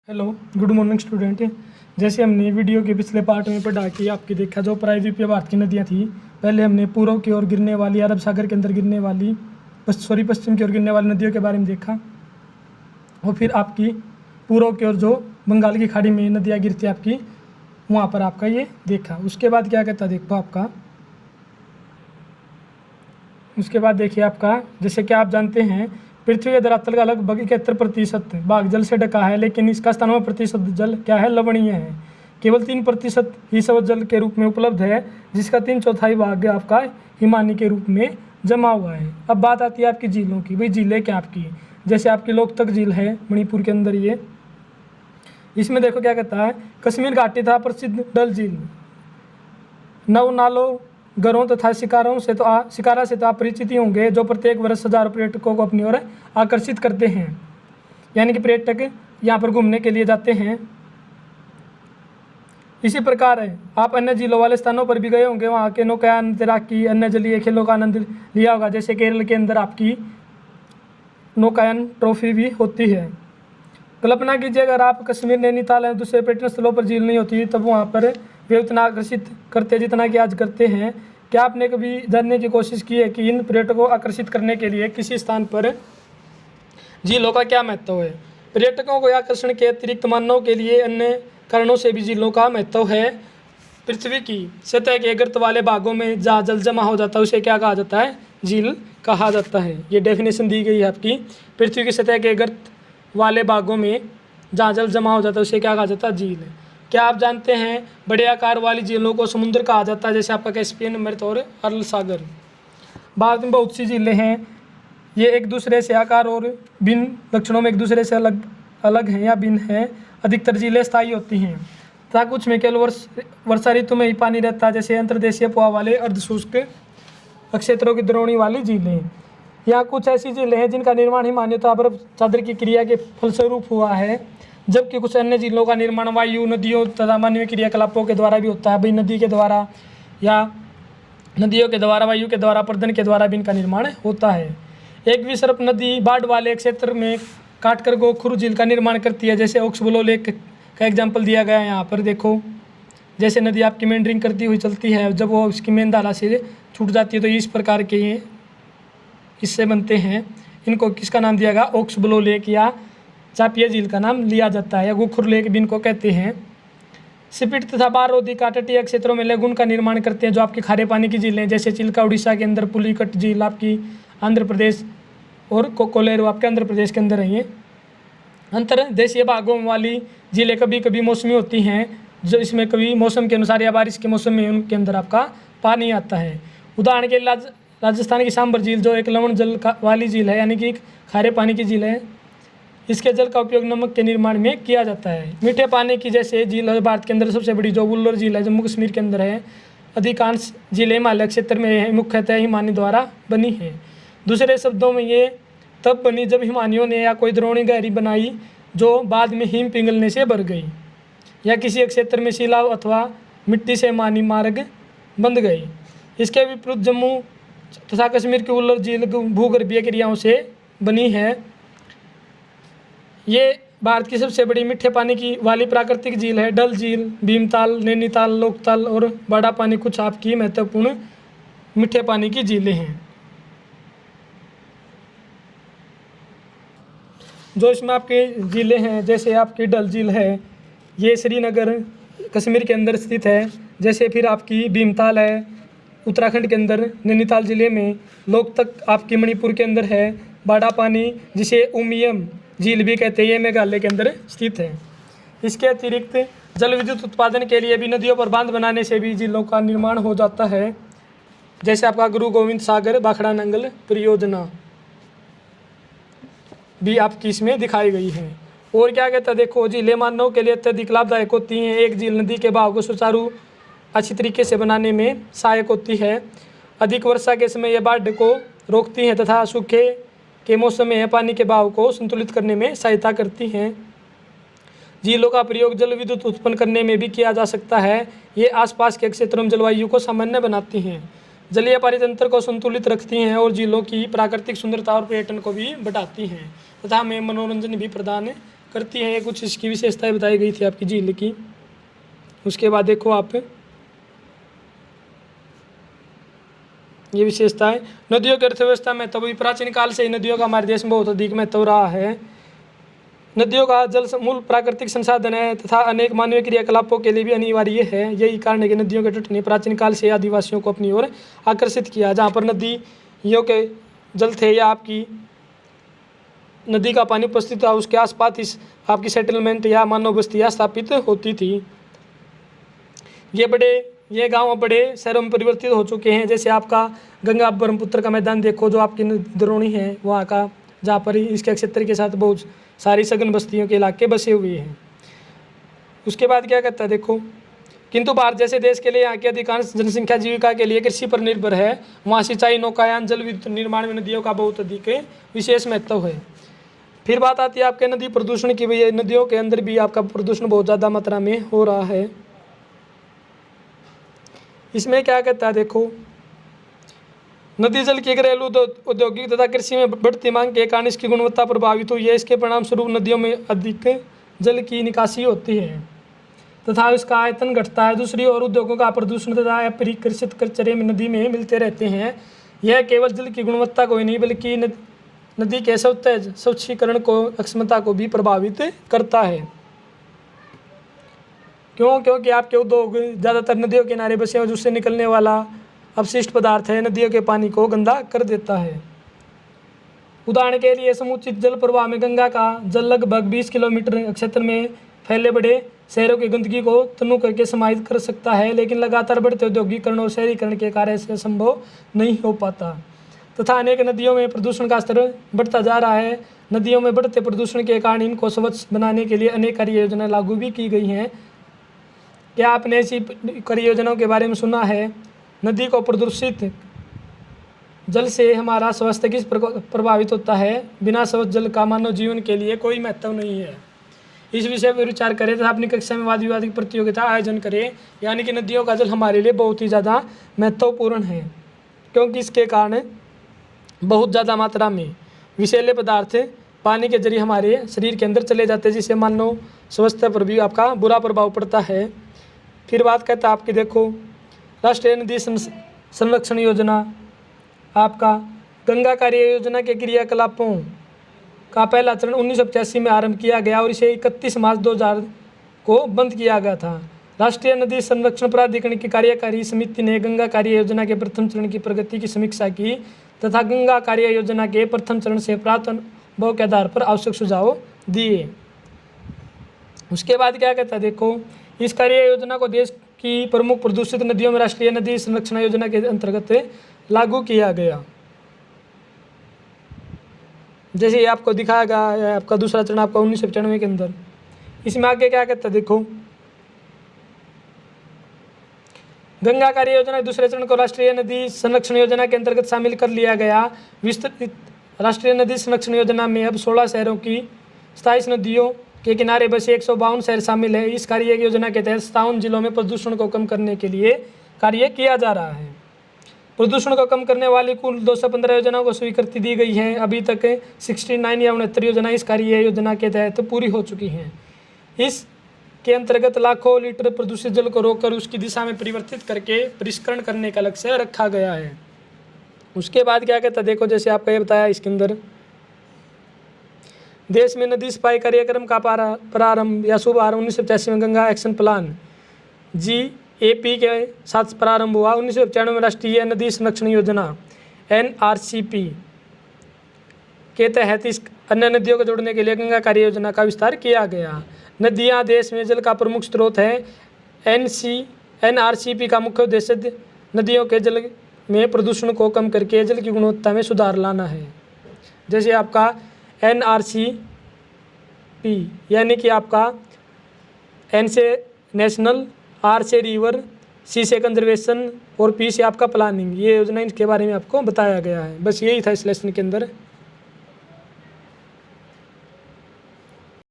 Hello, good morning student. जैसे हमने video के पिछले पार्ट में पढ़ा कि आपकी देखा जो प्रायद्वीपीय भारत की नदियाँ थी, पहले हमने पूर्व की ओर गिरने वाली अरब सागर के अंदर गिरने वाली पश्चिम की ओर गिरने वाली नदियों के बारे में देखा, और फिर आपकी पूर्व की ओर जो बंगाल की खाड़ी में नदियाँ गिरती आपकी, वहाँ पर आपका ये देखा। उसके बाद क्या कहता देखो आपका, उसके बाद देखिए आपका, जैसे कि आप जानते हैं पृथ्वी के धरातल का लगभग 71% भाग जल से ढका है, लेकिन इसका 97% जल क्या है, लवणीय है। केवल 3% ही स्वच्छ जल के रूप में उपलब्ध है, जिसका 3/4 भाग आपका हिमानी के रूप में जमा हुआ है। अब बात आती है आपकी झीलों की। भाई झीलें क्या आपकी, जैसे आपकी लोकतक झील है मणिपुर के अंदर, ये इसमें देखो क्या कहता है, कश्मीर घाटी था प्रसिद्ध डल झील, नव नालों घरों तथा शिकारा से तो आप परिचित ही होंगे, जो प्रत्येक वर्ष हजारों पर्यटकों को अपनी ओर आकर्षित करते हैं। यानी कि पर्यटक यहाँ पर घूमने के लिए जाते हैं। इसी प्रकार है आप अन्य झीलों वाले स्थानों पर भी गए होंगे, वहाँ के नौकायान, तैराकी, अन्य जलीय खेलों का आनंद लिया होगा। जैसे केरल के अंदर आपकी नौकायान ट्रॉफी भी होती है। कल्पना कीजिए अगर आप कश्मीर, नैनीताल या दूसरे पर्यटन स्थलों पर झील नहीं होती, तब वहाँ पर वे उतना आकर्षित करते जितना कि आज करते हैं। क्या आपने कभी जानने की कोशिश की है कि इन पर्यटकों को आकर्षित करने के लिए किसी स्थान पर झीलों का क्या महत्व है? पर्यटकों को आकर्षण के अतिरिक्त मानव के लिए अन्य कारणों से भी झीलों का महत्व है। पृथ्वी की सतह के गर्त वाले भागों में जहाँ जल जमा हो जाता है उसे क्या कहा जाता है, झील कहा जाता है। ये डेफिनेशन दी गई है आपकी, पृथ्वी की सतह के गर्त वाले भागों में जहाँ जल जमा हो जाता है उसे क्या कहा जाता है, झील। क्या आप जानते हैं बड़े आकार वाली झीलों को समुद्र कहा जाता है, जैसे आपका कैस्पियन, अमृत और अरल सागर। भारत में बहुत सी झीलें हैं, ये एक दूसरे से आकार और भिन्न लक्षणों में एक दूसरे से अलग हैं या भिन्न हैं। अधिकतर झीलें स्थायी होती हैं तथा कुछ में केवल वर्षा ऋतु में ही पानी रहता है, जैसे अंतर्देशीय प्रवाह वाले अर्धशुष्क क्षेत्रों की द्रोणी वाली झीलें। यहाँ कुछ ऐसी झीलें हैं जिनका निर्माण हिमालय बर्फ चादर की क्रिया के फलस्वरूप हुआ है, जबकि कुछ अन्य झीलों का निर्माण वायु, नदियों तथा मानवीय क्रियाकलापों के द्वारा भी होता है। भाई नदी के द्वारा या नदियों के द्वारा, वायु के द्वारा, पर्दन के द्वारा भी इनका निर्माण होता है। एक विसर्प नदी बाढ़ वाले क्षेत्र में काटकर गोखुर झील का निर्माण करती है, जैसे ओक्सबोलो लेक का एग्जाम्पल दिया गया है यहाँ पर। देखो जैसे नदी आपकी मेंडरिंग करती हुई चलती है, जब वो उसकी मेन धारा से छूट जाती है तो इस प्रकार के ये इससे बनते हैं। इनको किसका नाम दिया गया, ओक्सबोलो लेक या चापिया झील का नाम लिया जाता है, या गोखुर लेक भी इनको कहते हैं। सिपिट तथा बाररोधी का तटीय क्षेत्रों में लेगुन का निर्माण करते हैं, जो आपके खारे पानी की झीलें, जैसे चिल्का उड़ीसा के अंदर, पुलिकट झील आपकी आंध्र प्रदेश, और कोलेरो आपके आंध्र प्रदेश के अंदर है। ये अंतर्देशीय भागों वाली झीलें कभी कभी मौसमी होती हैं, जो इसमें कभी मौसम के अनुसार या बारिश के मौसम में उनके अंदर आपका पानी आता है। उदाहरण के लिए राजस्थान की सांबर झील, जो एक लवण जल वाली झील है, यानी कि खारे पानी की झील है। इसके जल का उपयोग नमक के निर्माण में किया जाता है। मीठे पानी की जैसे झील है भारत के अंदर सबसे बड़ी, जो वुल्लर झील है, जम्मू कश्मीर के अंदर है। अधिकांश झीलें हिमालय क्षेत्र में है, मुख्यतः हिमानी द्वारा बनी है। दूसरे शब्दों में ये तब बनी जब हिमानियों ने या कोई द्रोणी गहरी बनाई, जो बाद में हिम पिघलने से भर गई, या किसी क्षेत्र में शिला अथवा मिट्टी से हिमानी मार्ग बंध गई। इसके विपरीत जम्मू तथा कश्मीर की वुल्लर झील भूगर्भीय क्रियाओं से बनी है। ये भारत की सबसे बड़ी मीठे पानी की वाली प्राकृतिक झील है। डल झील, भीमताल, नैनीताल, लोकताल और बड़ा पानी कुछ आपकी महत्वपूर्ण मीठे पानी की झीलें हैं। जो इसमें आपकी झीलें हैं, जैसे आपकी डल झील है, ये श्रीनगर कश्मीर के अंदर स्थित है। जैसे फिर आपकी भीमताल है उत्तराखंड के अंदर, नैनीताल ज़िले में। लोकतक आपकी मणिपुर के अंदर है। बाड़ा पानी, जिसे उमियम झील भी कहते हैं, ये मेघालय के अंदर स्थित है। इसके अतिरिक्त जल विद्युत उत्पादन के लिए भी नदियों पर बांध बनाने से भी झीलों का निर्माण हो जाता है, जैसे आपका गुरु गोविंद सागर भाखड़ा नंगल परियोजना भी आपकी इसमें दिखाई गई है। और क्या कहता है, देखो झीलें मानव के लिए अत्यधिक लाभदायक होती हैं। एक झील नदी के बहाव को सुचारू अच्छी तरीके से बनाने में सहायक होती है। अधिक वर्षा के समय ये बाढ़ को रोकती हैं तथा सूखे के मौसम में पानी के बहाव को संतुलित करने में सहायता करती हैं। झीलों का प्रयोग जल विद्युत उत्पन्न करने में भी किया जा सकता है। ये आसपास के क्षेत्रों में जलवायु को सामान्य बनाती हैं, जलीय पारितंत्र को संतुलित रखती हैं और झीलों की प्राकृतिक सुंदरता और पर्यटन को भी बढ़ाती हैं तथा हमें मनोरंजन भी प्रदान करती हैं, कुछ इसकी विशेषताएं बताई गई थी आपकी झील की। उसके बाद देखो आप ये विशेषताएं, नदियों की अर्थव्यवस्था में तभी प्राचीन काल से ही नदियों का हमारे देश में बहुत अधिक महत्व रहा है। नदियों का जल मूल प्राकृतिक संसाधन है तथा अनेक मानवीय क्रियाकलापों के लिए भी अनिवार्य है। यही कारण है कि नदियों के तट ने प्राचीन काल से आदिवासियों को अपनी ओर आकर्षित किया। जहाँ पर नदियों के जल थे या आपकी नदी का पानी उपस्थित था, उसके आसपास इस आपकी सेटलमेंट या मानव बस्तियाँ स्थापित होती थी। ये गांव बड़े शहरों में परिवर्तित हो चुके हैं। जैसे आपका गंगा ब्रह्मपुत्र का मैदान देखो, जो आपकी द्रोणी है वहाँ का, जहाँ पर इसके क्षेत्र के साथ बहुत सारी सघन बस्तियों के इलाके बसे हुए हैं। उसके बाद क्या कहता है देखो, किंतु भारत जैसे देश के लिए यहाँ की अधिकांश जनसंख्या जीविका के लिए कृषि पर निर्भर है। वहाँ सिंचाई, नौकायान, जल विद्युत निर्माण में नदियों का बहुत अधिक विशेष महत्व है। फिर बात आती है आपके नदी प्रदूषण की। भी नदियों के अंदर भी आपका प्रदूषण बहुत ज़्यादा मात्रा में हो रहा है। इसमें क्या कहता है देखो, नदी जल की घरेलू औद्योगिक तथा कृषि में बढ़ती मांग के कारण इसकी गुणवत्ता प्रभावित हुई है। इसके परिणाम स्वरूप नदियों में अधिक जल की निकासी होती है तथा इसका आयतन घटता है। दूसरी ओर उद्योगों का प्रदूषण तथा अपरिकृषित कचरे में नदी में मिलते रहते हैं। यह केवल जल की गुणवत्ता को ही नहीं बल्कि नदी के स्वच्छीकरण को अक्षमता को भी प्रभावित करता है। क्योंकि आपके उद्योग ज़्यादातर नदियों के किनारे बसे हैं, जिससे निकलने वाला अपशिष्ट पदार्थ है नदियों के पानी को गंदा कर देता है। उदाहरण के लिए समुचित जल प्रवाह में गंगा का जल लगभग 20 किलोमीटर क्षेत्र में फैले बड़े शहरों की गंदगी को तनु करके समाहित कर सकता है, लेकिन लगातार बढ़ते औद्योगिकरण और शहरीकरण के कार्य से संभव नहीं हो पाता तथा अनेक नदियों में प्रदूषण का स्तर बढ़ता जा रहा है। नदियों में बढ़ते प्रदूषण के कारण इनको स्वच्छ बनाने के लिए अनेक कार्य योजनाएं लागू भी की गई हैं। क्या आपने ऐसी कार्य योजनाओं के बारे में सुना है? नदी को प्रदूषित जल से हमारा स्वास्थ्य किस प्रभावित होता है? बिना स्वच्छ जल का मानव जीवन के लिए कोई महत्व नहीं है। इस विषय पर विचार करें तथा अपनी कक्षा में वाद विवाद की प्रतियोगिता आयोजन करें। यानी कि नदियों का जल हमारे लिए बहुत ही ज़्यादा महत्वपूर्ण है, क्योंकि इसके कारण बहुत ज़्यादा मात्रा में विषैले पदार्थ पानी के जरिए हमारे शरीर के अंदर चले जाते हैं, जिससे मानव स्वास्थ्य पर भी आपका बुरा प्रभाव पड़ता है। फिर बात करता है आपकी देखो, राष्ट्रीय नदी संरक्षण योजना, आपका गंगा कार्य योजना के क्रियाकलापों का पहला चरण 1985 में आरंभ किया गया और इसे 31 मार्च 2000 को बंद किया गया था। राष्ट्रीय नदी संरक्षण प्राधिकरण की कार्यकारी समिति ने गंगा कार्य योजना के प्रथम चरण की प्रगति की समीक्षा की तथा गंगा कार्य योजना के प्रथम चरण से प्राप्त अनुभव के आधार पर आवश्यक सुझाव दिए। उसके बाद क्या कहता है देखो, इस कार्य योजना को देश की प्रमुख प्रदूषित नदियों में राष्ट्रीय नदी संरक्षण योजना के अंतर्गत लागू किया गया। जैसे आपको दिखाया गया है, आपका दूसरा चरण आपका 1995 के अंदर। इसमें आगे क्या कहता है देखो, गंगा कार्य योजना दूसरे चरण को राष्ट्रीय नदी संरक्षण योजना के अंतर्गत शामिल कर लिया गया। विस्तृत राष्ट्रीय नदी संरक्षण योजना में अब 16 शहरों की 27 नदियों के किनारे बसे 152 शहर शामिल है। इस कार्य योजना के तहत 57 जिलों में प्रदूषण को कम करने के लिए कार्य किया जा रहा है। प्रदूषण को कम करने वाली कुल 215 योजनाओं को स्वीकृति दी गई है। अभी तक 69 या 69 योजनाएं इस कार्य योजना के तहत पूरी हो चुकी हैं। इसके अंतर्गत लाखों लीटर प्रदूषित जल को रोककर उसकी दिशा में परिवर्तित करके परिष्करण करने का लक्ष्य रखा गया है। उसके बाद क्या कहता है देखो, जैसे आपको ये बताया इसके अंदर, देश में नदी सफाई कार्यक्रम का प्रारंभ या शुभारंभ 1985 में गंगा एक्शन प्लान GAP के साथ प्रारंभ हुआ। 1995 में राष्ट्रीय नदी संरक्षण योजना NRCP के तहत इस अन्य नदियों को जोड़ने के लिए गंगा कार्य योजना का विस्तार किया गया। नदियां देश में जल का प्रमुख स्रोत है। NRCP का मुख्य उद्देश्य नदियों के जल में प्रदूषण को कम करके जल की गुणवत्ता में सुधार लाना है। जैसे आपका NRCP यानी कि आपका N से नेशनल, R से रिवर, C से कंजर्वेशन और P से आपका प्लानिंग, ये योजना इनके बारे में आपको बताया गया है। बस यही था इस लेसन के अंदर।